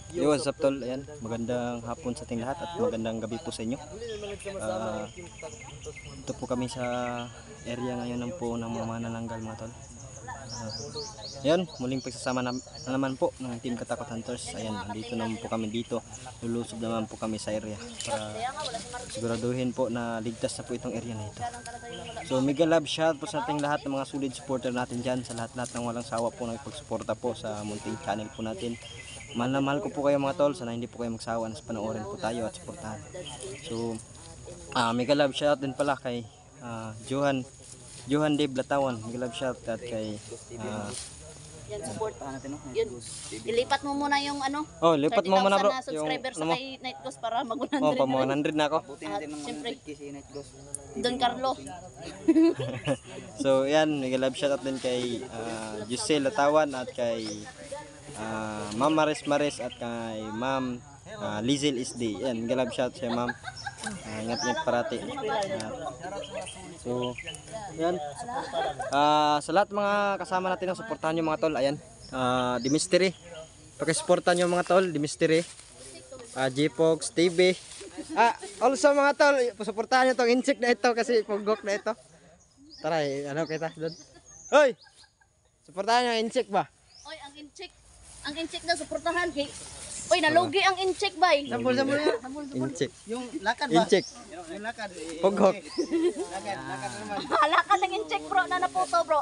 Yo, what's up tol? Ayan, magandang hapon sa ating lahat at magandang gabi po sa inyo. Ito po kami sa area ngayon ng mga manananggal mga tol. Ayan, muling pagsasama na naman po ng Team Katakot Hunters. Ayan, nandito naman po kami dito. Lulusob naman po kami sa area para siguraduhin po na ligtas na po itong area na ito. So mega love shout po sa ating lahat ng mga solid supporter natin dyan, sa lahat-lahat ng walang sawa po nagpagsuporta po sa munting channel po natin. Mahal na mahal ko po kayo mga tol, sana hindi po kayo magsawa na panoorin po tayo at suportahan. So mega love shout din pala kay Johan Dave Latawan, mega love shout at kay yan, support natin, no? Yun. Ilipat mo muna yung ano. Oh, lipat mo muna bro. Na subscriber sa kay Night Ghost para mag 100. Oh, pa 100 na ako. Siyempre. Don Carlo. So, yan, mega love shout out din kay Giselle Latawan at kay Ma'am Maris at kay Ma'am Lizel SD. Yan, mega love shout siya ma'am. Ingat-ingat parati. So, yan. Sa lahat mga kasama natin, suportahan nyo mga tol. Ayan, The Mystery. Pakisuportahan nyo mga tol, The Mystery. J-Pogs TV. Also mga tol, suportahan nyo itong incheck na ito kasi pugok na ito. Tara, ano kita doon? Hoy! Suportahan nyo ang incheck ba? Oy, ang incheck na suportahan kay. Oy, nalugi ang incheck ba? Sampol incheck. Yung lakad ba? Incheck. Yung lakad. Pugok. Lakad naman. Lakad ng incheck bro na naputo bro.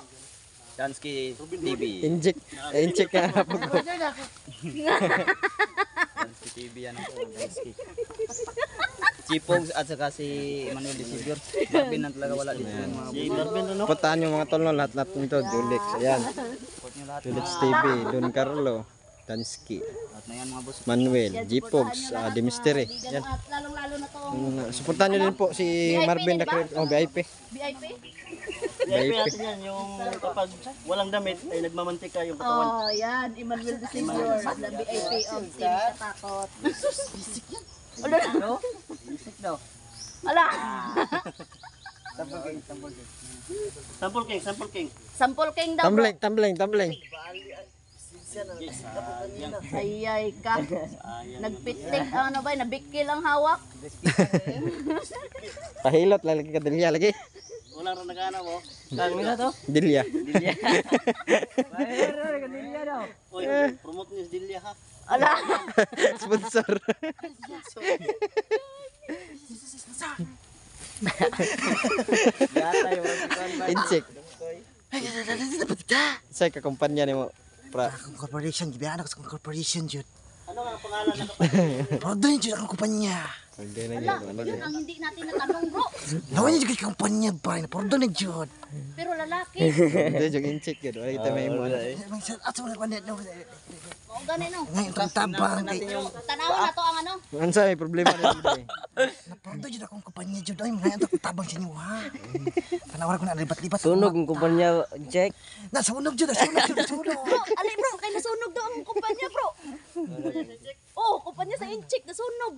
Dansky TV. Incheck na pugok. Dansky TV yan po. Dansky. Chipogs at saka si Emmanuel Desibur. Marvin na talaga wala dito. Si Marvin ano? Puntahan yung mga tol no, lahat nito, Julix. Ayan. Julix TV, Don Carlo, Dansky, At na yan mga boss. Manuel, J-Pogs, The Mystery. Yan. Lalong-lalo na to. Suportahan nyo din po si Marvin the Creator. Oh, VIP. VIP? VIP natin yan, yung kapag walang damit ay nagmamantika yung katawan. Oh, yan. Emmanuel de Senior, the VIP of Team Katakot. Bisik yan. Ala. No? Bisik daw. Ala. Sample king. Sample king daw. Bro. Tumbling. Ayay ka. Nagpitik ano ba? Nabikil ang hawak. Pahilot, lalaki ka dilya lagi. Wala rin nag-ano mo. Kang nila to? Dilya. Oy, promote niyo si Delia ha. Ala. Sponsor. Yata yung Incheck. Sa kakumpanya ni mo. Corporation, gibihan ako sa corporation, Jud. ano nga ang pangalan ng kapatid? Rodo yun, Jud, akong kumpanya. Hindi na Ala. yun. Yun ang hindi natin natanong bro. Lawan niya juga kumpanya ba? Rodo na, Jud. Pero lalaki. Hindi, yung incheck yun. Wala kita may mo. At sa mga kwanit, O gani no. ngayon kang tabang. Tanawan na to ang ano. Ano sa may problema na yun? Rodo, Jud, akong kumpanya, Jud. Ay, ngayon kang tabang sa inyo, ha? Panawar ko na libat-libat. Sunog ang kumpanya check. Nasunog, Jud, nasunog. Bro, ali bro, kay nasunog daw ang kumpanya bro. Oh, kumpanya sa incheck nasunog.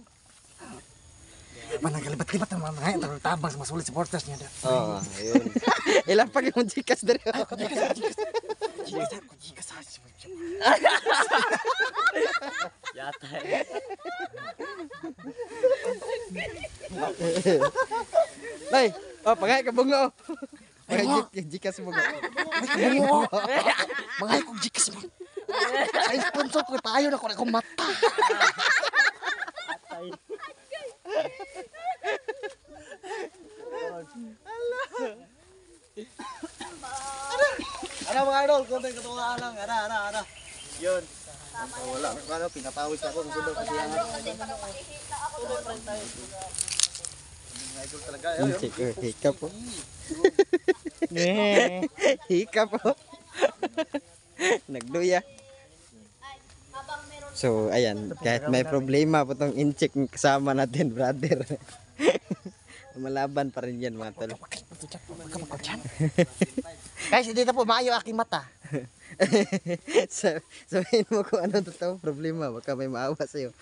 Manang libat-libat ang mga ngayon kang tabang sa mga solid supporters niya. Oo, ayun. Ilang pag yung jikas dari. Yata. Nay, pagay ka bungo. Pagay jikas bungo. Mga ikong jikas mo. Ay, sponsor ko, tayo na ko na akong mata. Ano mga idol, konting katuwaan lang. Ara. Yun. Wala, ano, pinapawis ako kung sino kasi yan. Idol talaga. Incheck. Hika po. Hika po. Nagduya. So, ayan. Kahit may problema po itong incheck kasama natin, brother. Malaban pa rin yan, mga tol. Guys, hindi na po maayo aking mata. Sabihin mo kung ano totoong problema. Baka may maawa sa'yo.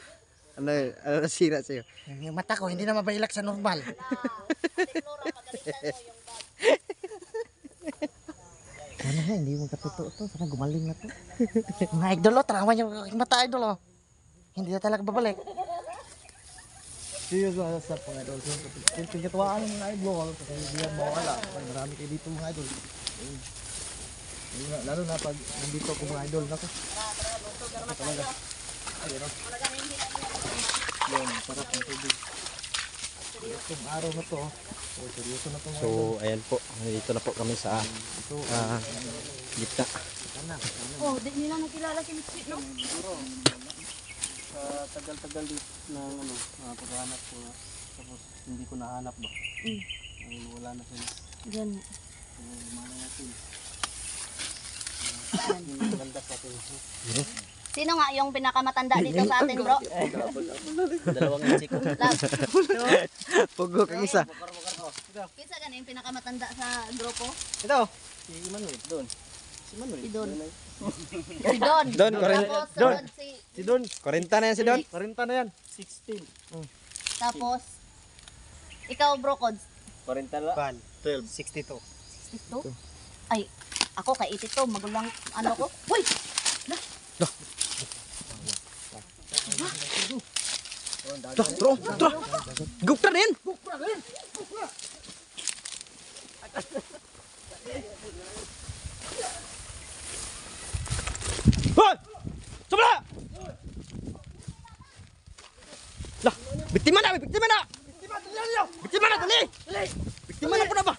Ano nasira sa'yo. Yung mata ko, hindi na mabailak sa normal. Sana hindi mo katuto to. Sana gumaling na to. Mga idol, tarawan yung aking mata, idol. hindi na talaga babalik. Serious mga sa mga idol. Pinagkatuwaan ng mga idol. Kasi hindi yan mawala. Marami kayo dito mga idol. Lalo na pag nandito ako mga idol. Naku. Talaga. Ayun o. Yan, sarap ng tubig. Itong araw na to. Oh, seryoso na to mga So, idol. ayan po. Nandito na po kami sa gitna. Oh, di nila nakilala si Mitchie, no? Sa tagal-tagal dito ng paghahanap ko, tapos hindi ko nahanap ba? Wala na sila. Diyan. Mana natin. Ganda sa atin. Sino nga yung pinakamatanda dito sa atin, bro? Dalawang inchik. Love. Pugo kang isa. Kinsa ka na yung pinakamatanda sa grupo? Ito. Si Manuel, doon. Si Manuel. Si Don. Si Don. Don, Tapos Don. sunod si... Si Don. 40 na yan si Don. 40 na yan. 16. Tapos... Ikaw, bro, Kods. 40 lang. 12. 62. 62? Ay, ako kay 82. Magulang ano ko. Uy! Tro. Gupta na yan. Hoy! Sobra! Lah, biktima na, biktima na! Biktima na, dali! Biktima na po na ba?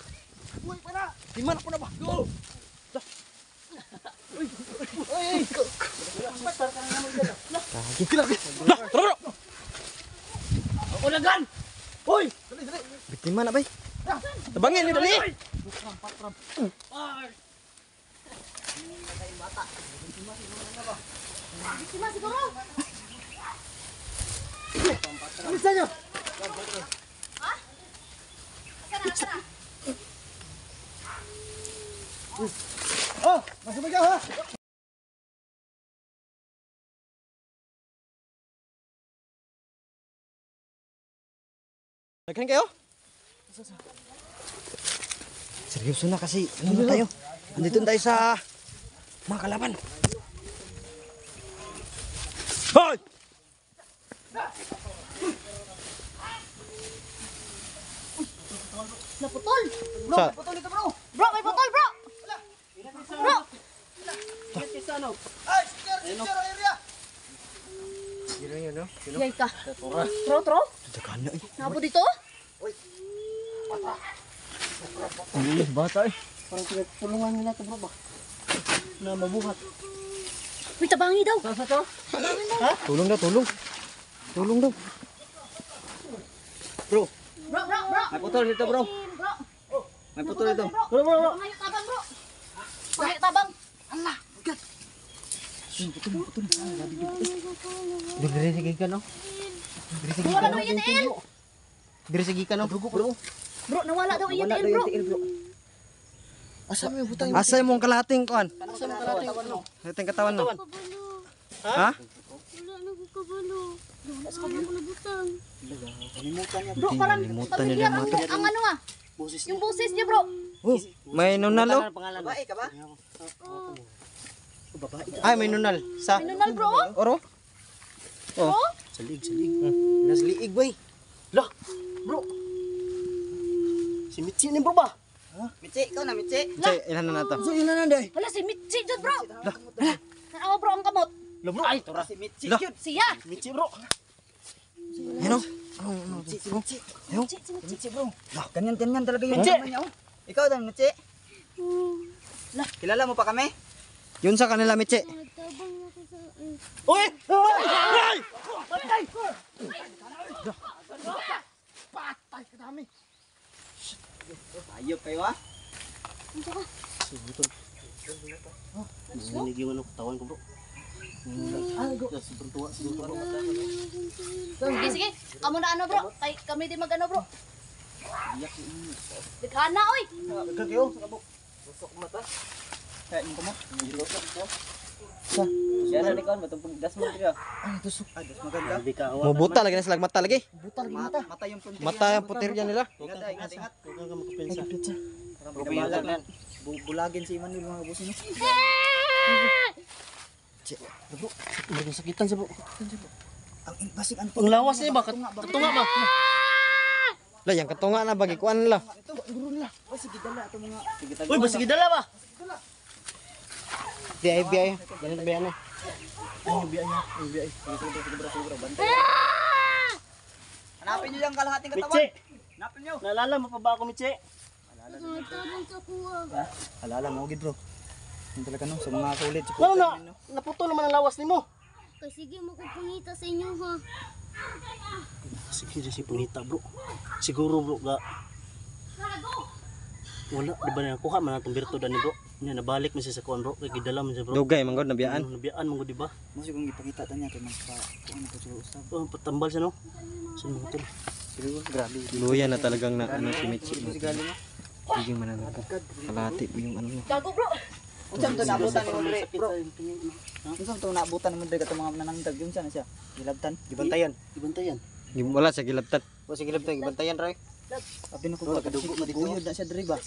Biktima na po na ba? Go! Lah, tro bro! Ulagan! Hoy! Biktima na ba? Tabangin ni dali! Biktima siguro. Bisa nyo! Asana. Oh! Masih megang ha! Nagkan kayo? Seryoso na kasi ano na tayo? Andito na tayo sa mga kalaban. Hoy! Naputol. Sa Bro, may putol, bro. Bro. Ay! Secure area! Yay ka. Tro. daghan na eh. Napo dito? Bata eh. Parang pinagtulungan nila ito bro ba? Na mabuhat. Uy, tabangi daw. Sa to? Tulong daw, tulong. Tulong daw. Bro. May putol dito, bro. Bro. May putol dito. Bro. Pangayo tabang, bro. Pangayo tabang. Allah. Dire ka no? Nawala daw yung ITL. Dire ka no? Bro. Bro, nawala daw yung ITL, bro. Asa mo yung butang? Asa mo ang kalating kuan? Kalating katawan mo. Ha? Bro, parang Limutan familiar nila mga ang ano ah. Yung boses niya, bro. Oh, may nunal oh. Babae ka ba? Ay, may nunal. Sa Minunal, bro. oro? Oh. Salig. Nasliig boy. Lah! Bro! Si Mitzi ni bro ba? Mitsi, ikaw na Mitsi. Say, ilan na nato? So yun na nanday. Wala si Mitzi dyan, bro. Tanawa, bro, ang kamot. Lah bro! Ay! Tora si Mitsi. Lah. Siya. Mitzi bro! Ano? Mitzi bro! Ganyan talaga yung Mitsi! naman niya. Oh. Ikaw din Mitsi. Kilala mo pa kami? Yun sa kanila, Miche. Uy! Ay! Patay! Patay ka dami! Ayop kayo ha? Narinig yung ano, katawan ko bro. Sobrang tuwa. Sige. Kamu na ano, bro. Kami din mag ano, bro. Dikana, oy. Kagayo, Busok mata. Kain ko mo. Yan na ikaw, matupag das mo dito. Ay, tusok. Das maganda. Hindi ka awa. Mubuta lagi na sila mata lagi. Butal mata. Mata yung punti. Mata yung putirya nila. Ingat. Huwag ka makapensa. Bubulag yan. Bulagin si Manuel mga busin. Bro, sakitan siya bro. Basig ang Ang lawas niya ba? Katunga ba? La, yang katunga na bagi kuan la. Sige dala ato mga Uy, basig dala ba? Di FBI. Ganun ba yan eh? Hanapin niyo yung kalahating katawan. Michi, Hanapin niyo. naalala mo pa ba ako, Michi? Nagtabang sa kuha. Alala mo gid bro. Yung talaga no sa mga kulit. Ano na? Naputol naman ang lawas ni mo. Kay sige makupangita sa inyo ha. Sige, si pangita bro. Siguro bro, wala, di ba nakuha man atong birtudan ni bro? Nya nabalik man siya sa kuan bro, kay gidala man siya bro. Dugay man gud nabiyaan. Nabiyaan mo di ba? Mo siguro ipakita ta niya kay magpa ano ko sa usap. Oh, patambal siya no. Sa mga tol. Siguro grabe. Luya na talagang na ano si Michi. Si gali mo. Sige mananap. Kalati po yung ano. Gago bro. Unsa to naabutan ni mo dre bro? Unsa to naabutan ni mo dre katong mga nanangdag yun siya na siya. Gilabtan. Gibantayan. Ibantayan. Wala sa gilabtan. Wala sa gilabtan gibantayan ray. Abi na ko ba kadugo madikuyod na siya dre ba?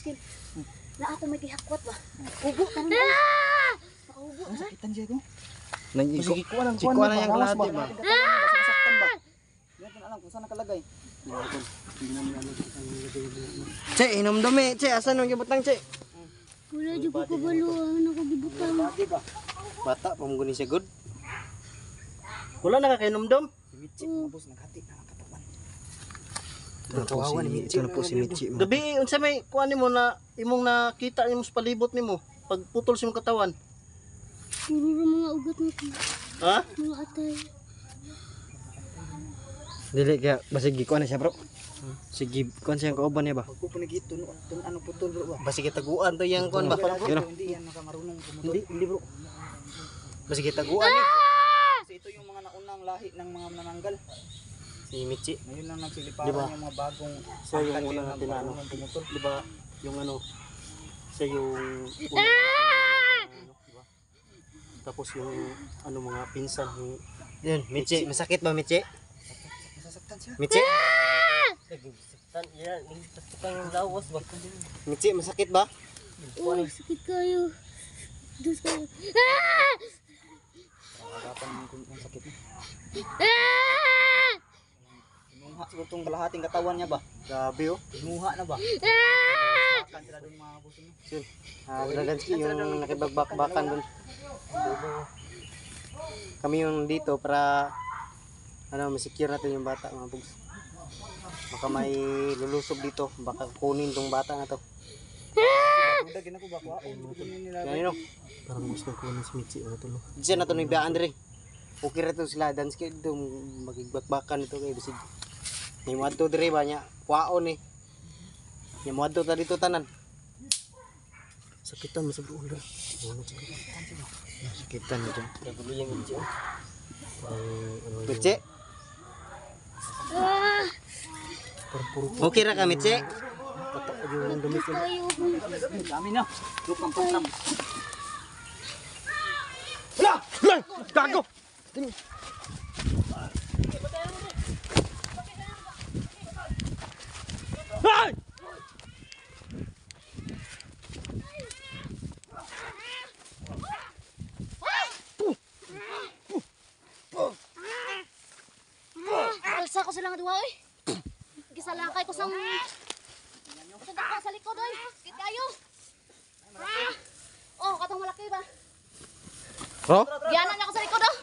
Na ako may gihakwat ba. Hugo ka na. Nakahugo Ang na. sakitan siya ko. Nang iko. Chikwa na yung kalati ba? Saktan ba? Hindi ko alam kung saan nakalagay. Che, inom dumi. Che, asan yung gibutang che? Wala dyan ko kabaluan. Ako gibutang. Bata, pamuguni siya good. Wala nakakainom-dom. Michi mabos naghati na ang katawan. Ito na po si Michi. Gabi unsa may kuan nimo na imong nakita nimo sa palibot nimo pag putol sa imong katawan. Puro mga ugat na ko. Ha? Mga atay. Dili kaya basig gikuan na siya bro. Sige, kuan siya ang kauban niya ba? Pagko panagito no ano putol bro ba? Basig taguan to yang kuan ba? Yun o. Hindi yan makamarunong pumutol. Hindi bro. Basig taguan ni. Kasi ito yung mga naunang lahi ng mga nananggal. Si Michi. Ngayon lang nagsiliparan Diba? yung mga bagong Siya yung angkan una yung natin na ano. marunong pumutol. Di ba yung ano siya yung una natin na ano, di ba? Tapos yung ano mga pinsan yung Yun, Michi. Masakit ba Michi? Nasasaktan siya. Michi? yan, yung lawas ba? Michi, masakit ba? Oh, sakit kayo. Dos kayo. Harapan mo kung ang sakit niya. Inuha siguro itong kalahating katawan niya ba? Grabe oh. Inuha na ba? Makan sila doon mga buso niya. Draganski yung nakibagbakbakan dun. Kami yung dito para ano, masecure natin yung bata mga bugs. Baka may lulusob dito, baka kunin tong bata na to. Dagin ako ba ko? Hindi nila. Ganyan no. Parang gusto ko na si Michi ano to no. Diyan na to ni Biyaan dire. Okay ra to sila dance kay dito magigbakbakan ito kay bisig. Ni mo adto dire ba nya kwaon ni. Ni mo adto ta dito tanan. Sakitan mo sa buong bro. Ano sa Sakitan mo dyan. Kagulo yung Michi. Ano Michi, okay ra ka Michi? yung damit Dos kayo. Dami na. Lukang pangkam. Gago! Ay! Alsa ko silang duha oy. Gisalakay ko sang Sada ka sa likod oy. Sakit kayo. Oh, katong malaki ba? Bro? Gianan na ako sa likod oh.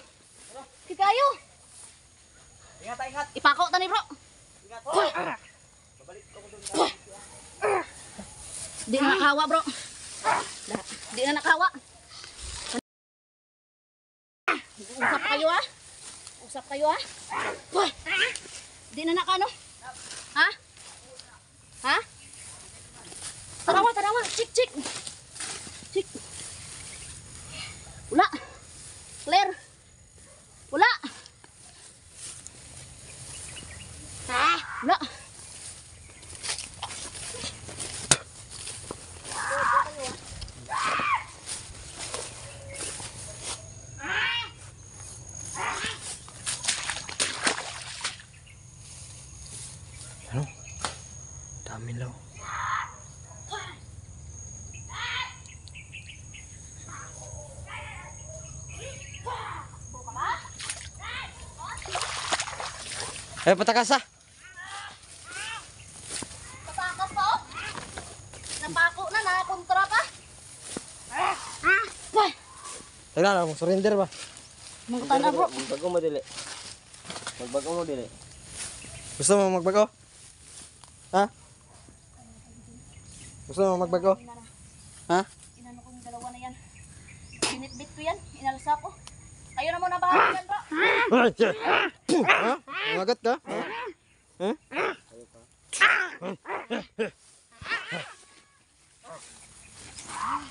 Sakit kayo. Ingat, ingat. Ipako ta ni bro. Di na nakawa bro. Di na nakawa. Usap kayo ha. Usap kayo ha. Di na nakano. Ha? Ha? Tarawa, tarawa. Chik, chik. Chik. Wala. Clear. Wala. Wala. Dami law. Ay, patakas ah. Patakas pa oh. Napako na, nakakontra pa. Wah, Tingnan mo, surrender ba? mangkutan na bro. Magbago mo dili. Magbago mo dili. Gusto mo magbago? Ha? Gusto mo magbago? Ha? Inano ko yung dalawa na yan. Binitbit ko yan, inalsa ko. Kayo na muna bahala yan bro. Ha? Magat ka? Ha? Ha?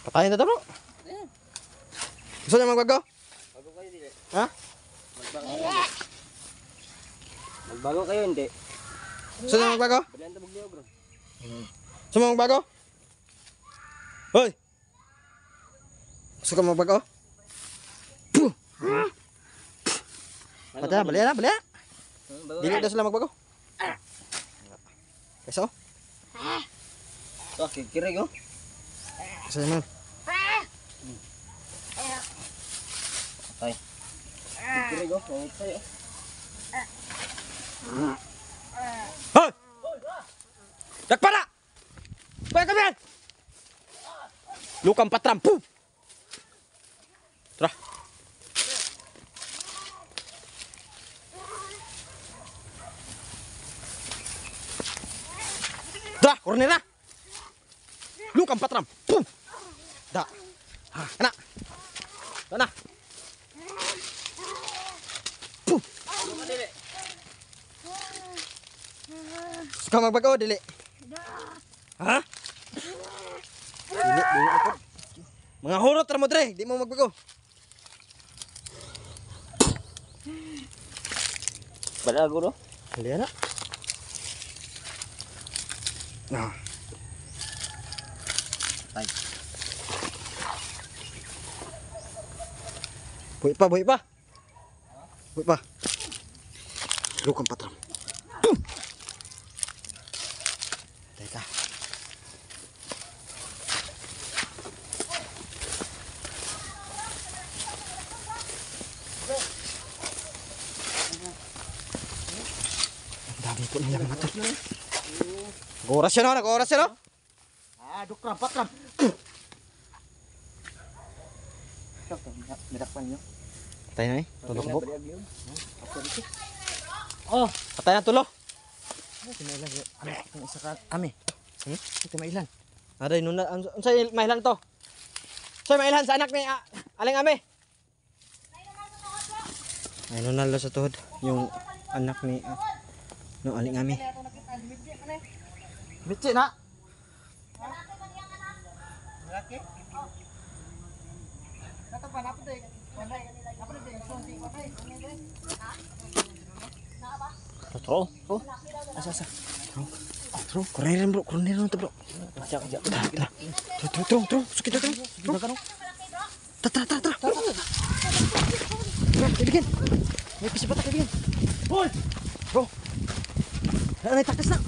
Patayin na to bro. Gusto niya magbago? Bago kayo dili. Ha? Magbago kayo hindi. Gusto niya magbago? Balian ta bugniog bro. Gusto mo magbago? Hoy! Gusto ka magbago? Patay na, bali na, bali na. Dili daw sila magbago. Keso? Oh, kikirig oh. Gusto niya man. Ay. Kikirig oh. Pangit tayo. Hoy! Dakpara! Kuya kami! Lukang patram. Pum! Tara. Tara, kornera. Lukang patram. Pum! Da. Ha, kana. Kana. Pum! Suka magbago, dili. Ha? Dili ako. Mga hurot ra mo dre, di mo magbago. Balago no. Dili na. Nah. Tay. Buhi pa, buhi pa. Buhi pa. Lukang patram. Pum! Teka. Ang dami po nila mga to. Nag-oras siya no, nag-oras siya no. Dukram, patram. Midakpan nyo. Patay na eh. Tulog po. Baliag yun. Oh, patay na tulo. Tinailan yun. Ano, itong isa ka, kami. Ito mailan. Aday, nung sa'yo mailan to? Sa'yo mailan sa anak ni Aling Ame? Ay, nunalo sa tuhod. Yung anak ni no Aling Ame. Bitsi na. Tro. Oh. Asa. Tro. Kurnirin bro, kurnirin to bro. Tro. Sakit to. Tara. Kaibigan. May pisi bata kaibigan. Bol. Bro. Ano takas na?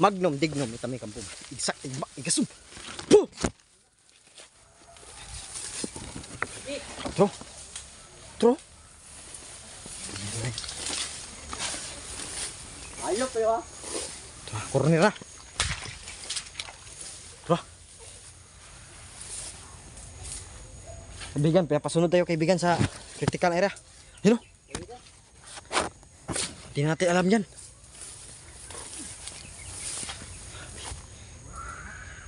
Magnum, dignum, itami kampung. Igsak, igasum. Puh! Tro. Ayok kayo ah. Kornera. Tro. Kaibigan, pasunod tayo kaibigan sa critical area. Yun o. Hindi natin alam yan.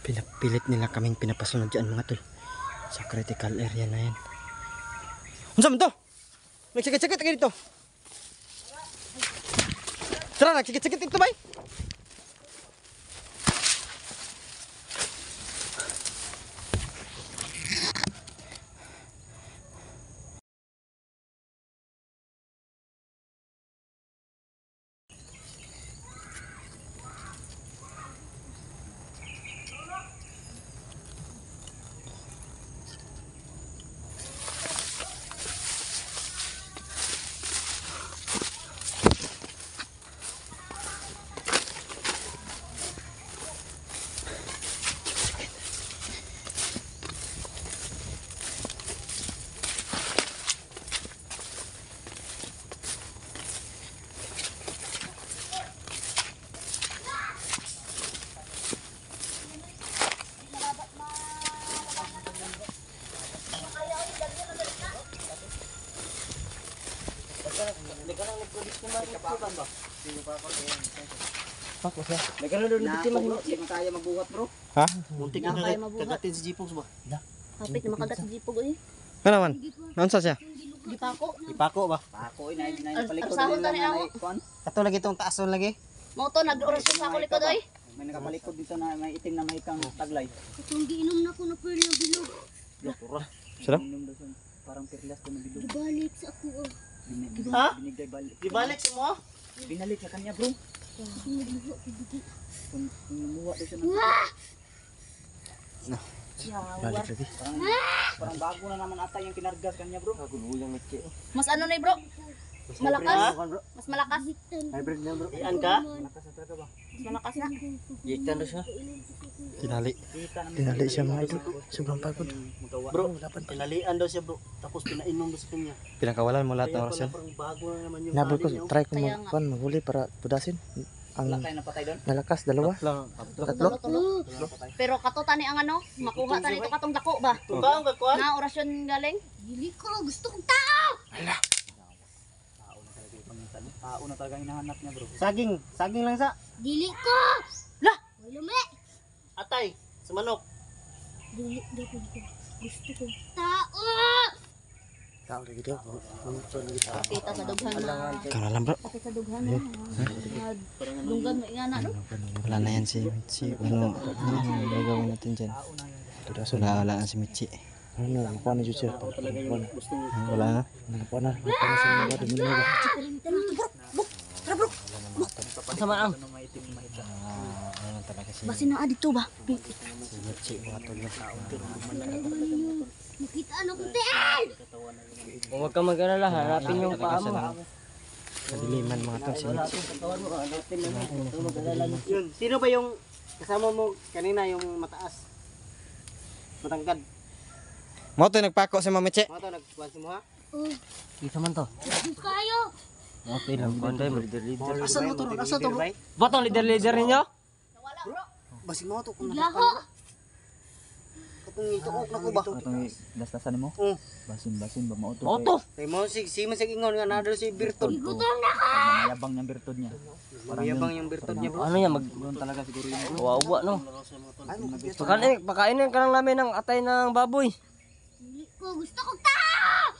Pinapilit nila kaming pinapasunod dyan mga tol. Sa critical area na yan. Unsa man to? Nagsikit-sikit kayo dito. Tara, nagsikit-sikit dito bay. Pako siya. Hindi mo kaya magbuhat bro. Ha? Muntik Na na kaya mabuhat. kagatin si Jipox ba? Kapit na makagat sa jipog eh. Ano man? Naunsa siya? Gipako. Ipako ba? Ako na palikod Arsahon nila tani na ako. kuan. Kato lagi itong taason lagi. Mo to nag-orasyon sa ako likod oy. May nakapalikod dito na may itim na may kang taglay. Kung giinom na ko na pearl na bilog. Sila? Inom daw siya. Parang perlas ko na bilog. Gibalik sa ako oh. Ha? Binigay balik. Ibalik si mo? Binalik sa kanya bro. Kung lumuha daw siya ng Balik lagi. parang bago na naman ata yung kinargas kanya bro. Mas ano na bro? Mas malakas. Mas malakas. Hybrid na bro. Iyan ka? Mas malakas na. Ikan na siya. Tinali. Kita naman Tinali siya mga idol. Sobrang pagod. Bro, pinalian daw siya bro. Tapos pinainom daw sa kanya. Pinakawalan mo lahat ng Kaya orasyon. pala parang bago na naman yung Nabot ko, niya. try ko Kaya nga. maghuli para pudasin. wala Ang tayo napatay doon. nalakas, dalawa. Tatlo. Tulo. Pero kato tani ang ano, makuha tani ito katong dako ba? Tukaw ka kuan? Na orasyon galing. Dili ko gusto kong tao. Tao na talaga hinahanap niya bro. Saging lang sa. Dili ko. Lah, wala me. Atay, sa manok. Dili ko gusto kong tao. Tao lagi daw. Kita sa dughan na. Ikaw na lang bro. Kita sa dughan na. Dunggan mo ingana no. Wala na yan si Michi. Ano gagawin natin dyan? Wala na si Michi. Ano na, kuha na dyan siya. Wala na. Kuha na sa mga dumi na ba? Sama ang. Ano talaga si Basin na dito ba? Michi. Mga tol. Makita na ko tel. Huwag ka mag-alala, hanapin yung paa mo. Kadiliman mga tol si Michi. Yun, sino ba yung kasama mo kanina yung mataas? Matangkad. Mo to nagpako si Mama Michi. Mga to, nagkuhan mo ha? Kita man to. Kayo. Okay lang. Banday mo, leader. Asan mo to? Asan to bro? Botong leader ninyo? Nawala bro. Basin mo to kung Laho. nakakpan bro. Kapag ituok na ko ba? Atong dastasan mo. Oo. Basin ba mauto. Auto! Kaya mo si man sa ingon nga nadal si Bertol. Gutom na ko. Mayabang niyang birtud niya. Mayabang yung Bertol niya bro. Ano yan, Doon talaga siguro yun bro. Wawa no? Pakainin ka lang namin ng atay ng baboy. Dili ko gusto kong tao.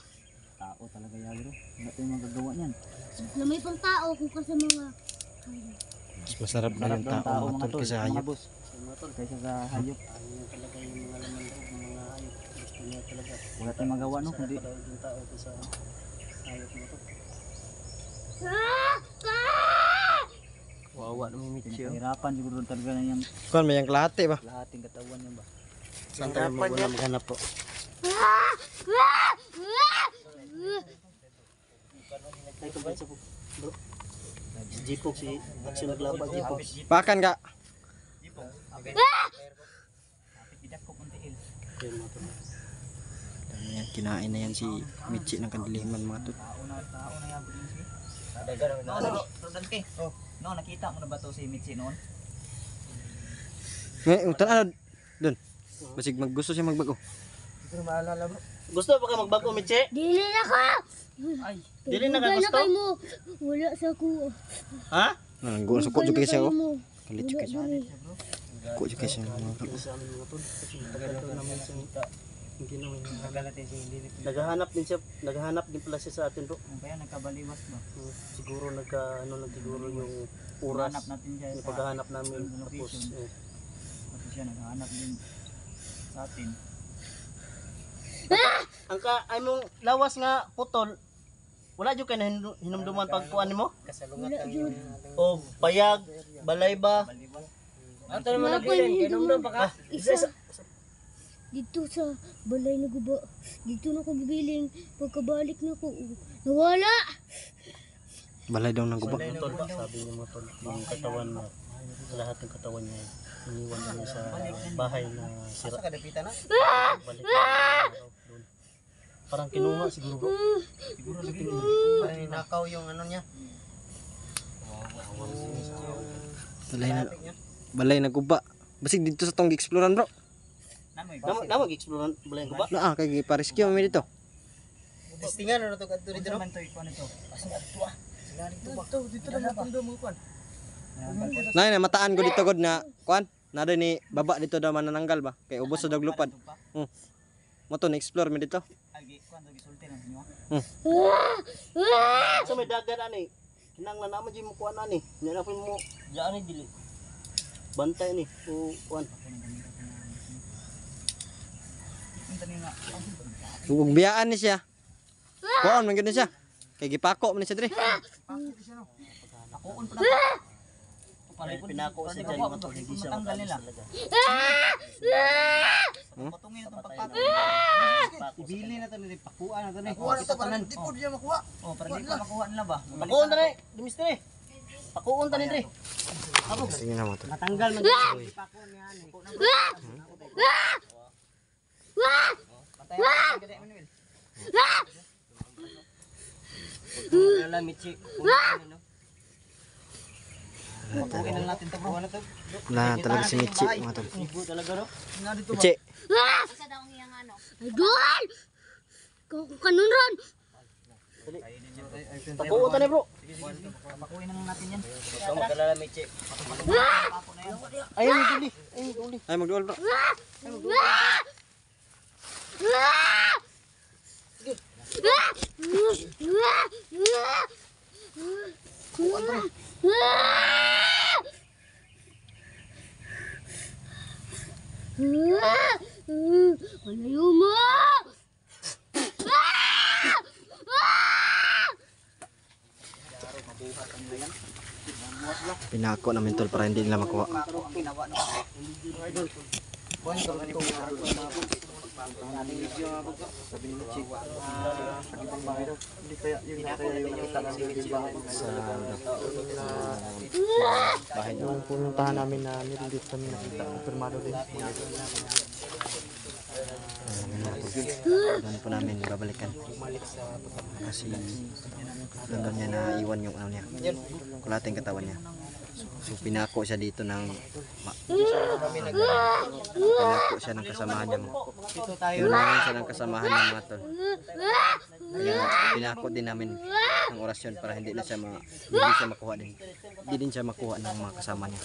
Tao talaga yan bro. Wala tayong magagawa niyan. Lamay pang tao kung kasi mga Mas masarap na yung Sarap tao mga mga tol tol. kaysa Mga hayop. boss. Kaysa sa hayop. Talaga yung mga laman loob ng mga hayop. Gusto niya talaga. Wala tayong magawa no. Kundi Daw yung tao sa hayop mo to. Wawa naman Michi. pinahirapan siguro talaga na yung Kuan may yang kalahati ba? lahating katawan niya ba. Saan tayo maghanap po? Ay, kumpay sa bro. Si Jipox, si Action Naglaba, Jipox. Pakan ka. Ayan, kinain na yan si Michi ng kadiliman mga tol. Rodante. No, nakita mo na ba to si Mitzi noon? Ngayon, utan ano? Doon. Basig maggusto siya magbago. Gusto pa ka magbago, Miche? dili na ko. Dili na ka gusto? mo. Wala sa ko. Ha? Nanggo sa ko jud kay siya. mo. Kalit jud kay siya. Ko jud kay siya mga tol. Sa amin mga tol. Kasi tagal ito namin sa hindi naman naghahanap din siya, naghahanap din pala siya sa atin bro. Kaya nagkabaliwas ba? Siguro ano lang siguro yung oras Hanap natin siya yung sa paghahanap namin tapos Tapos siya naghahanap din sa atin. ang ay mong lawas nga putol wala jud kay hinumduman pagkuan nimo Wala jud. o bayag balay ba Ato naman nagbilin, kinumdum pa ka. Isa. Dito sa balay na guba. Dito na ko gibiling. Pagkabalik na ko. Nawala. Balay daw ng guba. tol sabi niya mo tol yung katawan mo lahat ng katawan niya iniwan niya sa bahay na sira balik na doon. Parang kinuha siguro bro siguro parang ninakaw yung ano niya Balay na guba. Basig dito sa tong gi-exploran bro. Namoy Namo explore balay ko ba Na kay parescue mi dito. Testingan ano to kadto dito no? Dito na matundo mo kuan. Nay, mataan ko dito god na kuan. Nada ni baba dito daw manananggal ba? Kay ubos sa daglupad. Mo to na-explore mi dito. Sa may dagan ani. Kinanglan naman di mo kuan ani. Nya na mo diyan ni dili. Bantay ni o kuan. Ug biyaan ni siya. Kuan man gyud ni siya. Kay gipako man ni siya diri. Ay pinako sa diyan mo to hindi siya matanggal nila. Patungin na tong pagpako. Ibili na to ni pakuan na to ni. Kuha na to para di po diya makuha. Oh, para di ko makuha nila ba? Pakuon ta ni, dimis ni. Pakuon ta ni dre. Sige na mo to. Matanggal man pako niya ni. Patay ako gede Manuel. Wala michi. Pakuin na natin to bro. Ano to? Na talaga si Michi mga tol. Ibo talaga no. Michi. Isa daw ang iyang ano. Idol! Kung kanon ron. Pakuon ta ni bro. Pakuin na natin yan. Ikaw magalala michi. Ay duli. Ay magduol bro. Malayo mo! Pinako namin tol para hindi nila makuha. Bahay daw. Yung pununtahan namin na nililip kami nakita. Confirmado din. Doon po namin babalikan. Kasi doon niya na iwan yung ano niya. Kulating katawan niya. So pinako siya dito ng pinako siya ng kasamahan niya. Pinako siya ng kasamahan niya mga tol. Kaya pinako din namin ng orasyon para hindi siya makuha din. Hindi din siya makuha ng mga kasama niya.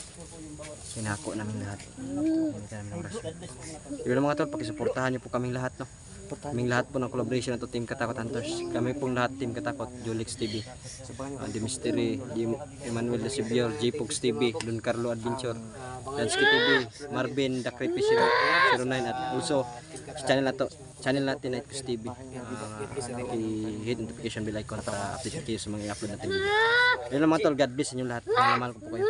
Pinako namin lahat. Hindi namin ng orasyon. Yun lang mga tol, pakisuportahan niyo po kaming lahat no. Kaming lahat po ng collaboration na to Team Katakot Hunters. Kami pong lahat Team Katakot, Julix TV, The Mystery, Emmanuel De Sibior, J-Pogs TV, Don Carlo Adventure, Dansky TV, Marvin The Creepy 09 at also sa channel natin na Itkus TV. I-hit notification bell icon para update kayo sa mga i-upload natin video. Yun lang mga tol, God bless sa inyo lahat. Mahal ko po kayo.